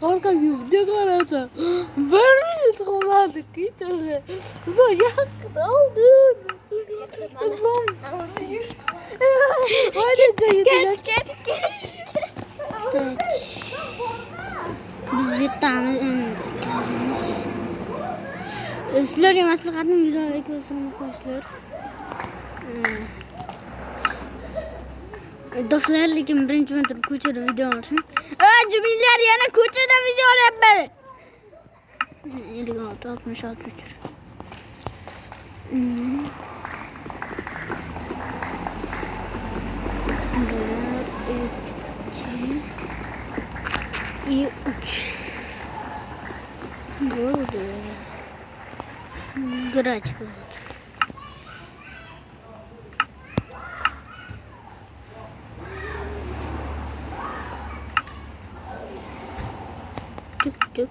Orqa video qarasa. 1 minut qoladi ketadi. Uzoq yaqin oldin. Biz bitamiz endi. Sizlarga maslahatim videoga ko'rsam qo'yinglar. Do'stlar, lekin birinchi marta ko'chada video olishim. Jubillar yana ko'chada video olyapman. 56 66 metr. 3 bo'ldi. Grach bo'ldi. Tuk.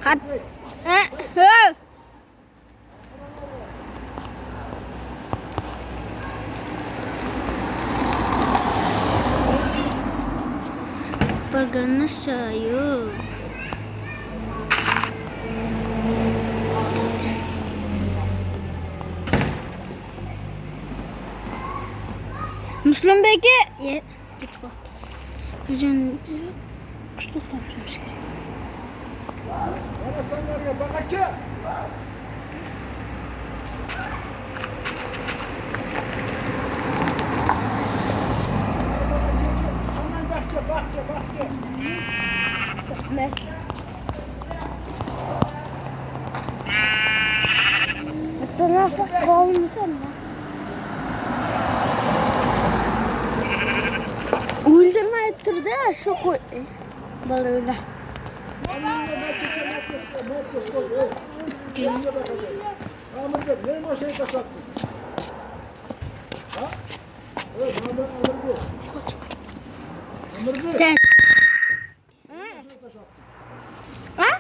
Kat. Paganas saya. Muslim Bey'e git bak. Güzel küçük tavşan şey. Bana sen nereye bakacak? Aman bakca. Sakmaz. Hatta nasıl kalmışsın lan? Öldürme ettirdi şu koy. Balığıyla. Ahmet'e ne maşayı kasattın? Ha? Evet, Ahmet. Gel. Ha?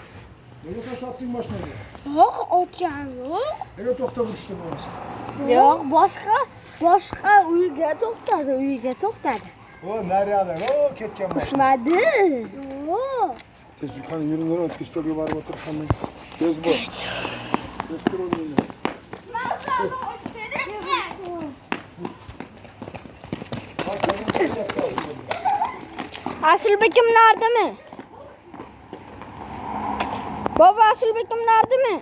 Nereye taş attın maşına? Yok, otyan yok. Nereye toxtamıştın orası? Yok, başka uyga toxtadı. O nerede? O ketken maşına. Uçmadı. Yok. Tez yukarı yürünler o pistolü var otur hemen. Tez bu. Tez dur onu yine. Asılbekim nerede mi? Baba Asılbekim nerede mi?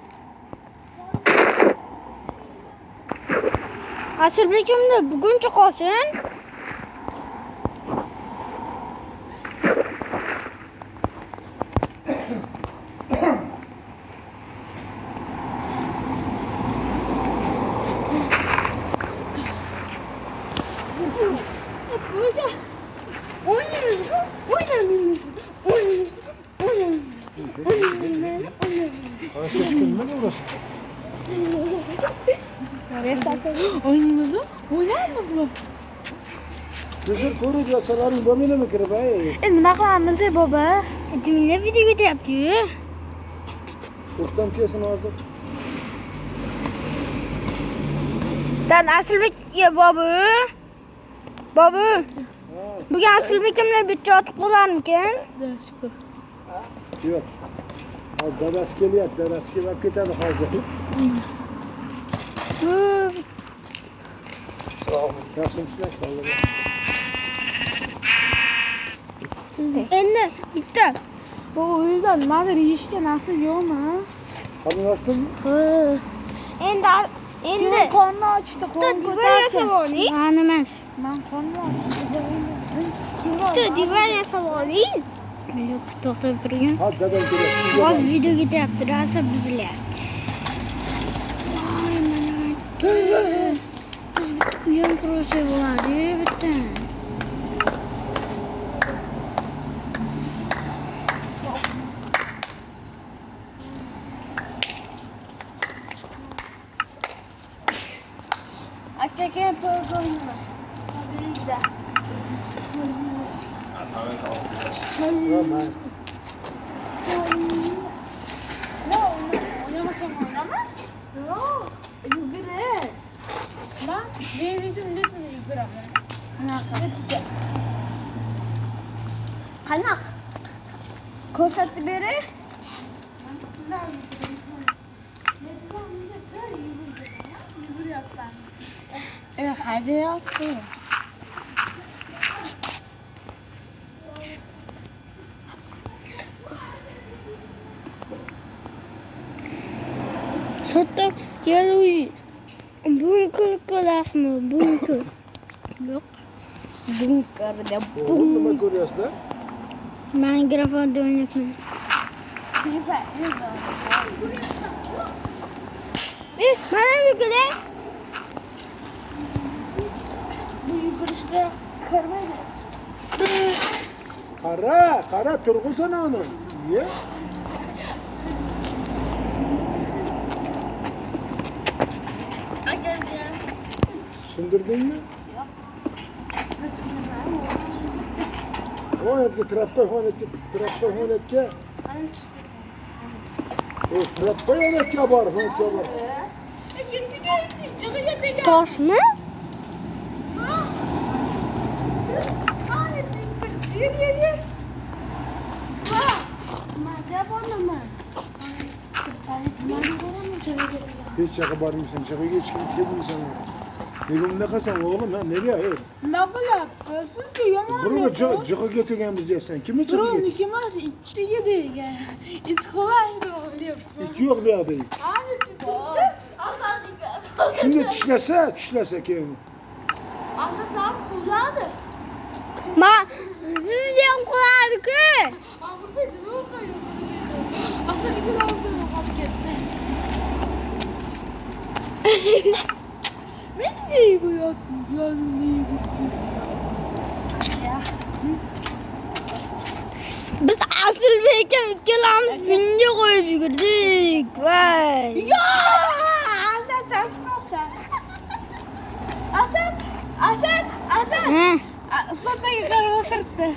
Asılbekim de bugün çıkasın. Hareketlenme mi orası? Oynayamaz mı? Oynayamaz mı? Kızır koru diyor saların bomine mi kırıp ay? Nima qilamiz baba? Jamila video ketyapti. To'xtam kelsin hozir. Dan Asılbek ya baba. Baba. Bugün Asılbekimle bir çatı qolarmikan? Yo'q. Hozir dadasi kelyapti, dadasi kelib ketadi hozir. Yaxshi ishlar. Endi bitta. Bu uydan mana yeyishga narsa yo'qmi? Qani ochdingmi? Endi qonni ochdi, qonni ko'tarsa. Mana emas. Men qonni ochdim. Bitta divar yasab oling. Yo'q, to'xtab turgin. Ha, dadam kelyapti. Hozir video ketyapti, rosa buzilyapti. Voy, mana. Biz bitta uyam qursak bo'ladi, bitta. Akaga bo'lganmi? Hozirda. Tamam. No, oynamasam oynama. No, yugurur. Benim için lütfen yıkıramam. Kanak. Koşatı beri. Evet, hadi yaptı. Şurada yellow. Bunker kelas mı? Bunker. Yok. Bunker de Oğlum ne görüyorsun lan? Minecraft'da oynatmıyorum. Bana bir güle. Bu yukarıda karmayla. Kara turgulsana onu. Niye? Sündürdün mü? O etki traktör honetke. O traktör honetke var. Taş mı? Hiç yakı var mısın? Çakı geç gibi tedin sen. Begüm ne kasan oğlum ha? Nereye? Evet. Ne kadar yapıyorsun ki yaman Bunu cıkı getirgenimiz ya sen. Kimi çakı Bro, getir? kim az içti yedi ya. İç kolaştı oluyor. İki yok bir adayı. Abi tuttu. Şimdi çüşlese kendini. Aslında kullandı. Ma, sizin kulağını ki. Abi sen ne bakıyorsun? Aslında bir kilo olsun pakette. Bence bu yani neyi gitti? Biz asıl belki kelamız bince koyup yürüdük. Vay. Ya! Aslan sen sıkılsan. Aslan. He. Sonra yukarı sırttı.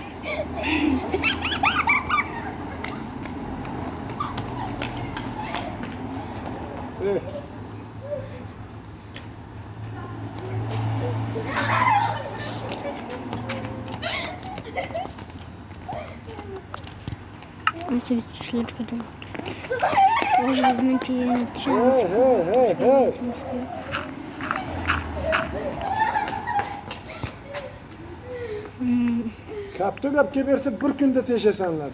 Evet. Nasıl biz tuşları çıkartalım? O bizimki yerine He tuşları he. Kaptı kap geberse bir günde teşesenler.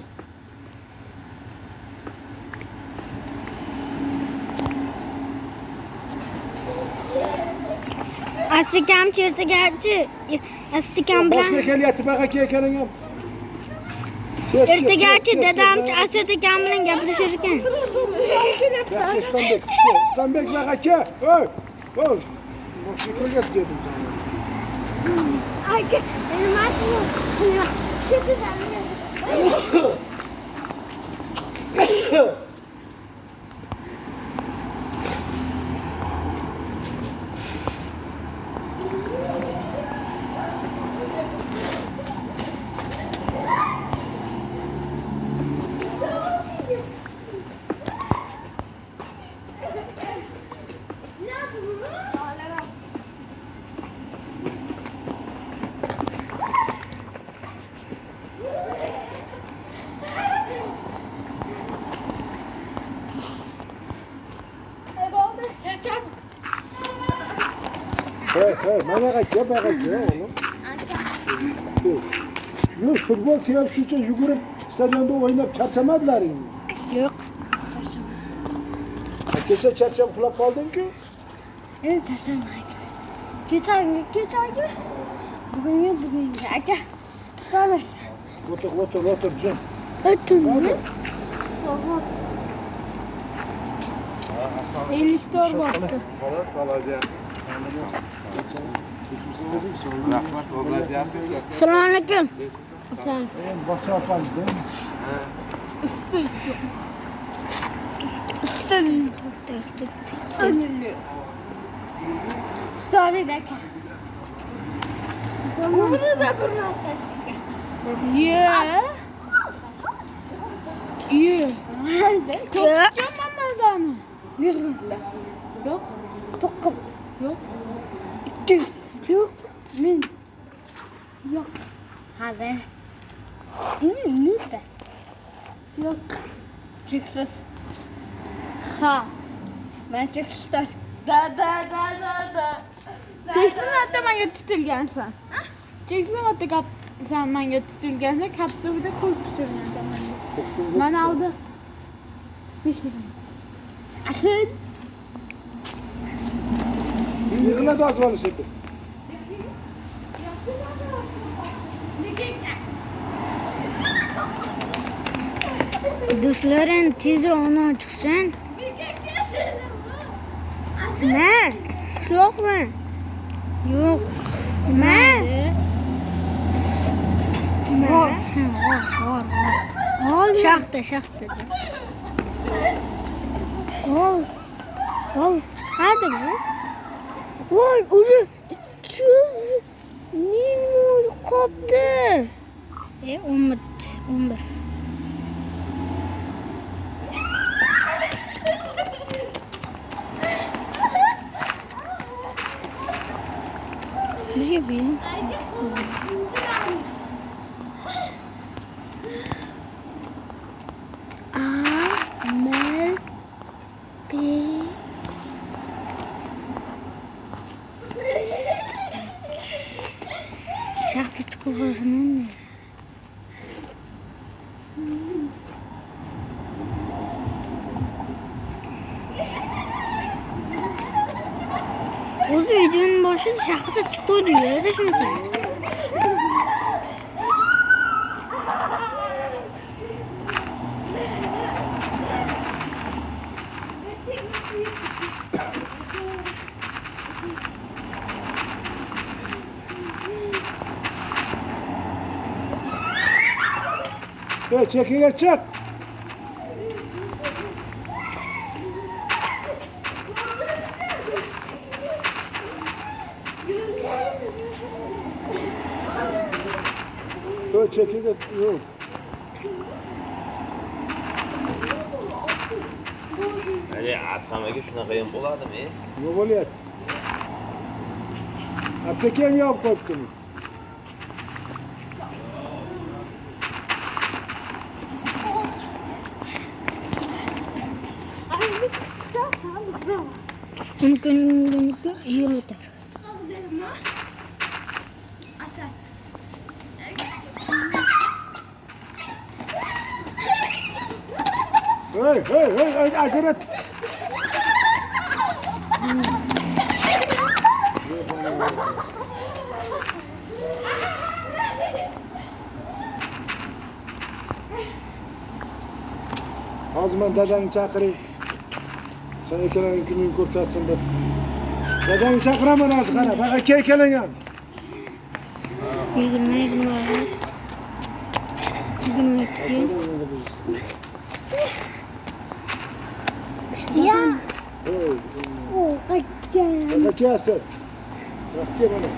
Astikam çırtı gerçi. Astikam Başka bilen. gel yatı baka kekenin yap. Çırtı gerçi dedem astikam bilen yapışırken. İstanbek baka ke. Oy. Oy. Başka koyacağız dedim sana. Ay benim aslında. He, bana ke oğlum. Yok, futbol tiyap şuça yugurip stadionda oynayıp çarşamadılar mı? Yok. Geçen çarşamba kulak kaldın ki. Evet çarşamba. Geçen gün. Bugün. Aka. Tutamaz. Otur can. Ötün mü? Hadi. 50 torba attı. Falan salacağım. Rahmet olacak. Selamünaleyküm. Sen. Bahçe yaparız değil mi? Sen. Story deka. Bunu da burnakta çıkar. Yeah. Ya. Ramazanı. Yok. Dokuz. Yok. Yok. Min. Yok. Hadi. Ne de? Yok. Çıksız. Ha. Ben çıksızlar. Da. Çeksin hatta menga tutilgansan. Çeksin hatta sen menga tutilgansan, kapsuvida qo'l tutilgansan menga. Mana oldi. Beshligim. Asıl. Yıkıladı az var şimdi. Do'stlarim tez onu chiqsin. Ne? Yo'qmi? Yo'q. Ne? Bor. Bor. Shaxta. Hol chiqadimi? Voy, o'zi nima qopti? 11. Ne yapayım? Shaxta chiqib o'zi videoning boshida shaxta chiqadi ya, shunisi. Çekiyle çek. Çekiyle yok. Hadi atxamaga shunaqa ham bo'ladimi? Ne bo'lyapti? Aptekem yopib qo'yibdimi? Mumkin yo'l o'tar. Hey, acele et. Azman dadani chaqirayım. Sen ikalaring kuningni ko'rsatsin deb. Dadani chaqiraman hozir qara. Baq aka ekalangan. 22. Ya. Oh, again. Bak ya sen. Bak ya bana.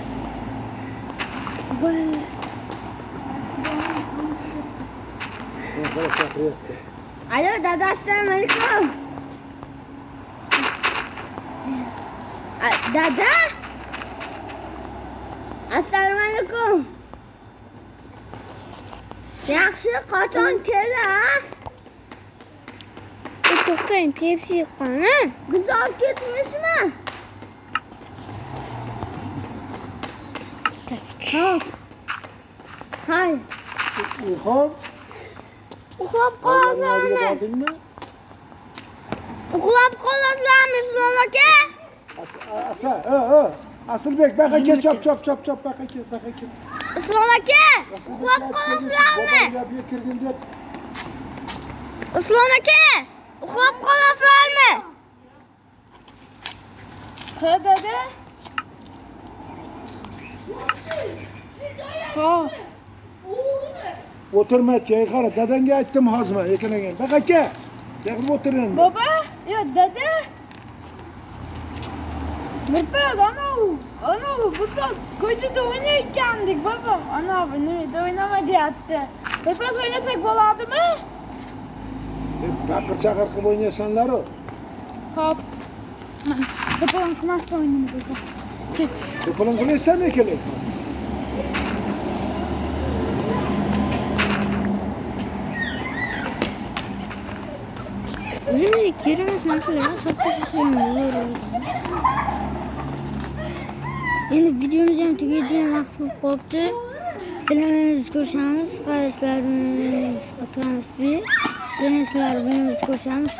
Bak çaqirayapti. Alo, dada, assalomu alaykum. Dada? Assalomu alaykum. Yaxshi, qachon kelasiz? To'xtang, Pepsi qani? Biz olib ketmishmi? Hop. Hay. Hop. Uxlab qolasizmi? Uxlab qolasizmi, Islom aka? Asılbek, bak aka çap bak aka. Islom aka, uxlab qolasizmi? Babam kirgin deb. Islom aka, uxlab qolasizmi? Ha dada. Ha. Oturma aka, qara, dadanga aytdim hozir ekalagan. Bak aka. Yaqin o'tir endi. Baba, ya dada. Birpas anavi birpas ko'chada o'ynayotgandik baba. Anavi nimada o'ynama deyapti. Birpas o'ynasak bo'ladimi? Baqir chaqir qilib o'ynaysanlar-ku. Hop. Babam smash o'ynaydi baba. Ket. To'polon qilaysizlar mı keling? O'zimizga kerakmas narsalarni sotib endi videomiz ham tugaydigan vaqt bo'lib qolibdi. Sizlarni ko'rishamiz, qarashlarimiz, otamizga. Sizlar bilan ko'rishamiz.